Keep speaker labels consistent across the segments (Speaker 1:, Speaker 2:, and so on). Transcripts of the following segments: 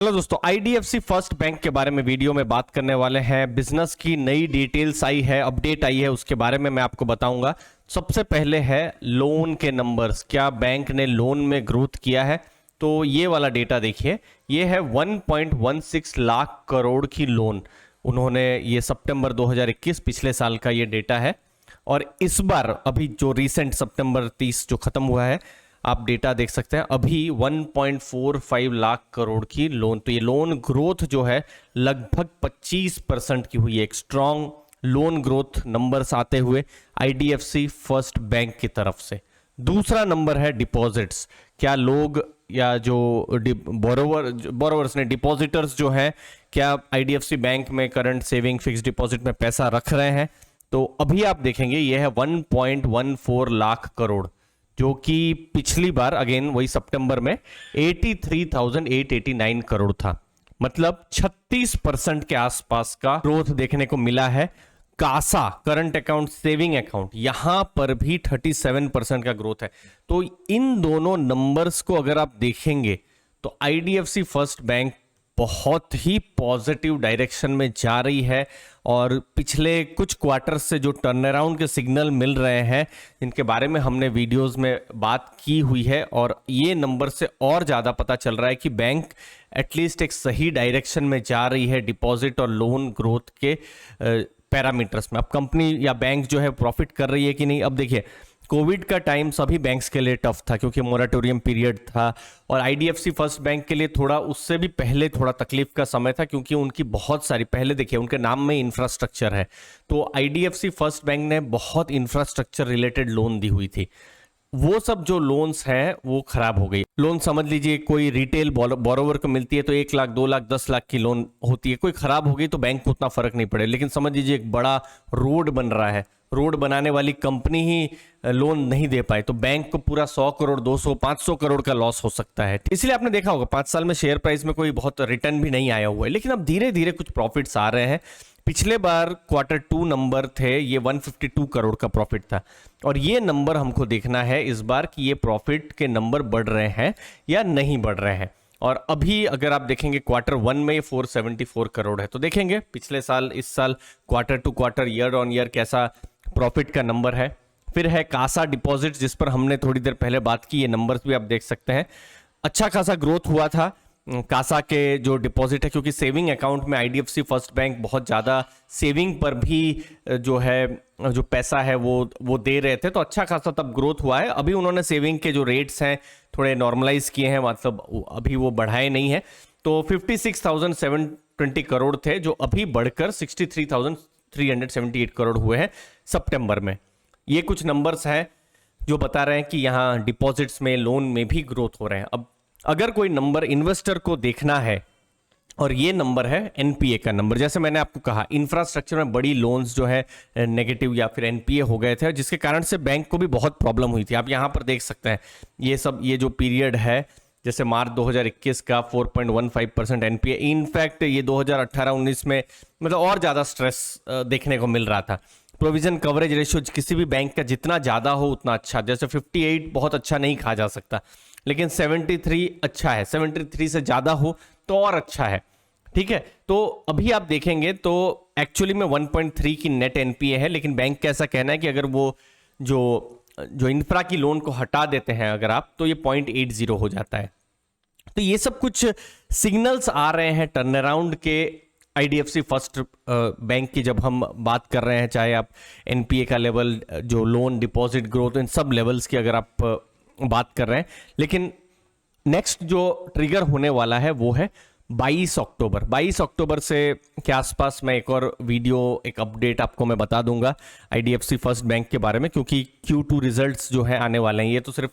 Speaker 1: Hello दोस्तों, IDFC first bank के बारे में वीडियो में बात करने वाले हैं। बिजनेस की नई डिटेल्स आई है, अपडेट आई है, उसके बारे में मैं आपको बताऊंगा। सबसे पहले है लोन के नंबर्स। क्या बैंक ने लोन में ग्रोथ किया है? तो ये वाला डेटा देखिए, ये है 1.16 लाख करोड़ की लोन उन्होंने, ये सितंबर 2021 पिछले साल का ये डेटा है। और इस बार अभी जो रिसेंट सितंबर 30 जो खत्म हुआ है, आप डेटा देख सकते हैं, अभी 1.45 लाख करोड़ की लोन। तो ये लोन ग्रोथ जो है लगभग 25% की हुई है। एक स्ट्रॉन्ग लोन ग्रोथ नंबर्स आते हुए आईडीएफसी फर्स्ट बैंक की तरफ से। दूसरा नंबर है डिपॉजिट्स। क्या लोग या जो बोरोवर्स ने, डिपॉजिटर्स जो है, क्या आईडीएफसी बैंक में करंट सेविंग फिक्स डिपॉजिट में पैसा रख रहे हैं? तो अभी आप देखेंगे ये है 1.14 लाख करोड़, जो कि पिछली बार अगेन वही सितंबर में 83,889 करोड़ था। मतलब 36% के आसपास का ग्रोथ देखने को मिला है। CASA, current account, saving account, यहां पर भी 37% का ग्रोथ है। तो इन दोनों नंबर्स को अगर आप देखेंगे तो आईडीएफसी फर्स्ट बैंक बहुत ही पॉजिटिव डायरेक्शन में जा रही है। और पिछले कुछ क्वार्टर से जो टर्न अराउंड के सिग्नल मिल रहे हैं, इनके बारे में हमने वीडियोस में बात की हुई है, और ये नंबर से और ज़्यादा पता चल रहा है कि बैंक एटलीस्ट एक सही डायरेक्शन में जा रही है डिपॉजिट और लोन ग्रोथ के पैरामीटर्स में। अब कंपनी या बैंक जो है प्रॉफिट कर रही है कि नहीं? अब देखिए, कोविड का टाइम सभी बैंक्स के लिए टफ था क्योंकि मोरेटोरियम पीरियड था, और आईडीएफसी फर्स्ट बैंक के लिए थोड़ा उससे भी पहले थोड़ा तकलीफ का समय था, क्योंकि उनकी बहुत सारी, पहले देखिए उनके नाम में इंफ्रास्ट्रक्चर है, तो आईडीएफसी फर्स्ट बैंक ने बहुत इंफ्रास्ट्रक्चर रिलेटेड लोन दी हुई थी। वो सब जो लोन्स हैं वो खराब हो गई। लोन समझ लीजिए कोई रिटेल बोरोवर को मिलती है तो 1 लाख, 2 लाख, 10 लाख की लोन होती है, कोई खराब हो गई तो बैंक को उतना फर्क नहीं पड़े। लेकिन समझ लीजिए एक बड़ा रोड बन रहा है, रोड बनाने वाली कंपनी ही लोन नहीं दे पाए तो बैंक को पूरा 100 करोड़, 200, 500 करोड़ का लॉस हो सकता है। इसलिए आपने देखा होगा 5 साल में शेयर प्राइस में कोई बहुत रिटर्न भी नहीं आया हुआ है, लेकिन अब धीरे धीरे कुछ प्रॉफिट्स आ रहे हैं। पिछले बार Q2 नंबर थे, ये 152 करोड़ का प्रॉफिट था, और ये नंबर हमको देखना है इस बार कि ये प्रॉफिट के नंबर बढ़ रहे हैं या नहीं बढ़ रहे हैं। और अभी अगर आप देखेंगे Q1 में 474 करोड़ है, तो देखेंगे पिछले साल, इस साल Q2 ईयर ऑन ईयर कैसा प्रॉफिट का नंबर है। फिर है कासा डिपॉजिट, जिस पर हमने थोड़ी देर पहले बात की, ये नंबर्स भी आप देख सकते हैं। अच्छा खासा ग्रोथ हुआ था कासा के जो डिपॉजिट है, क्योंकि सेविंग अकाउंट में आईडीएफसी फर्स्ट बैंक बहुत ज़्यादा सेविंग पर भी जो है, जो पैसा है वो दे रहे थे, तो अच्छा खासा तब ग्रोथ हुआ है। अभी उन्होंने सेविंग के जो रेट्स हैं थोड़े नॉर्मलाइज किए हैं, मतलब अभी वो बढ़ाए नहीं है। तो 56,720 करोड़ थे, जो अभी बढ़कर 63,378 करोड़ हुए हैं सितंबर में। ये कुछ नंबर्स हैं जो बता रहे हैं कि यहाँ डिपॉजिट्स में, लोन में भी ग्रोथ हो रहे हैं। अब अगर कोई नंबर इन्वेस्टर को देखना है, और ये नंबर है एनपीए का नंबर, जैसे मैंने आपको कहा इंफ्रास्ट्रक्चर में बड़ी लोन्स जो है नेगेटिव या फिर एनपीए हो गए थे, जिसके कारण से बैंक को भी बहुत प्रॉब्लम हुई थी। आप यहाँ पर देख सकते हैं ये सब, ये जो पीरियड है, जैसे मार्च 2021 का 4.15% एनपीए। इनफैक्ट ये 2018-19 में मतलब और ज़्यादा स्ट्रेस देखने को मिल रहा था। प्रोविजन कवरेज रेशियो किसी भी बैंक का जितना ज़्यादा हो उतना अच्छा, जैसे 58 बहुत अच्छा नहीं कहा जा सकता, लेकिन 73 अच्छा है, 73 से ज़्यादा हो तो और अच्छा है, ठीक है। तो अभी आप देखेंगे तो एक्चुअली में 1.3 की नेट एनपीए है, लेकिन बैंक का ऐसा कहना है कि अगर वो जो इंफ्रा की लोन को हटा देते हैं अगर आप, तो ये 0.80 हो जाता है। तो ये सब कुछ सिग्नल्स आ रहे हैं टर्न अराउंड के आईडीएफसी फर्स्ट बैंक की। जब हम बात कर रहे हैं, चाहे आप एनपीए का लेवल, जो लोन, डिपॉजिट ग्रोथ, इन सब लेवल्स की अगर आप बात कर रहे हैं, लेकिन नेक्स्ट जो ट्रिगर होने वाला है वो है 22 अक्टूबर। 22 अक्टूबर से के आसपास मैं एक और वीडियो, एक अपडेट आपको मैं बता दूंगा आईडीएफसी फर्स्ट बैंक के बारे में, क्योंकि Q2 रिजल्ट्स जो है आने वाले हैं। ये तो सिर्फ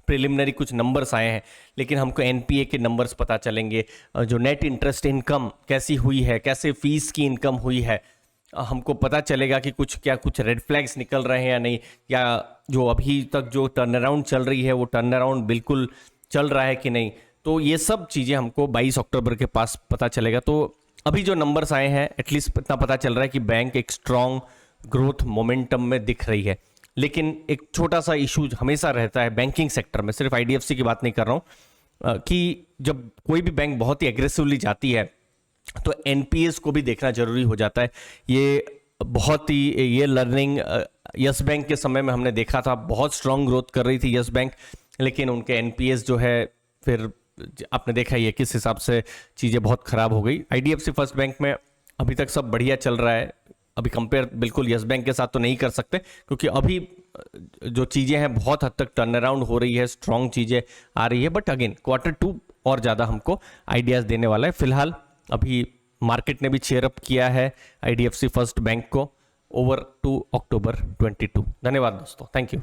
Speaker 1: प्रिलिमिनरी कुछ नंबर्स आए हैं, लेकिन हमको एनपीए के नंबर्स पता चलेंगे, जो नेट इंटरेस्ट इनकम कैसी हुई है, कैसे फीस की इनकम हुई है, हमको पता चलेगा कि कुछ रेड फ्लैग्स निकल रहे हैं या नहीं, या जो अभी तक जो टर्न अराउंड चल रही है वो टर्न अराउंड बिल्कुल चल रहा है कि नहीं। तो ये सब चीज़ें हमको 22 अक्टूबर के पास पता चलेगा। तो अभी जो नंबर्स आए हैं, एटलीस्ट इतना पता चल रहा है कि बैंक एक स्ट्रॉन्ग ग्रोथ मोमेंटम में दिख रही है। लेकिन एक छोटा सा इशू हमेशा रहता है बैंकिंग सेक्टर में, सिर्फ आईडीएफसी की बात नहीं कर रहा हूँ, कि जब कोई भी बैंक बहुत ही एग्रेसिवली जाती है तो एनपीएस को भी देखना जरूरी हो जाता है। ये लर्निंग यस बैंक के समय में हमने देखा था, बहुत स्ट्रांग ग्रोथ कर रही थी यस बैंक, लेकिन उनके एनपीएस जो है फिर आपने देखा ही है किस हिसाब से चीज़ें बहुत खराब हो गई। आईडीएफसी फर्स्ट बैंक में अभी तक सब बढ़िया चल रहा है, अभी कंपेयर बिल्कुल यस बैंक के साथ तो नहीं कर सकते क्योंकि अभी जो चीज़ें हैं बहुत हद तक टर्न अराउंड हो रही है, स्ट्रांग चीज़ें आ रही है, बट अगेन Q2 और ज़्यादा हमको आइडियाज़ देने वाला है। फिलहाल अभी मार्केट ने भी चेयर अप किया है आईडीएफसी फर्स्ट बैंक को ओवर टू अक्टूबर 22। धन्यवाद दोस्तों, थैंक यू।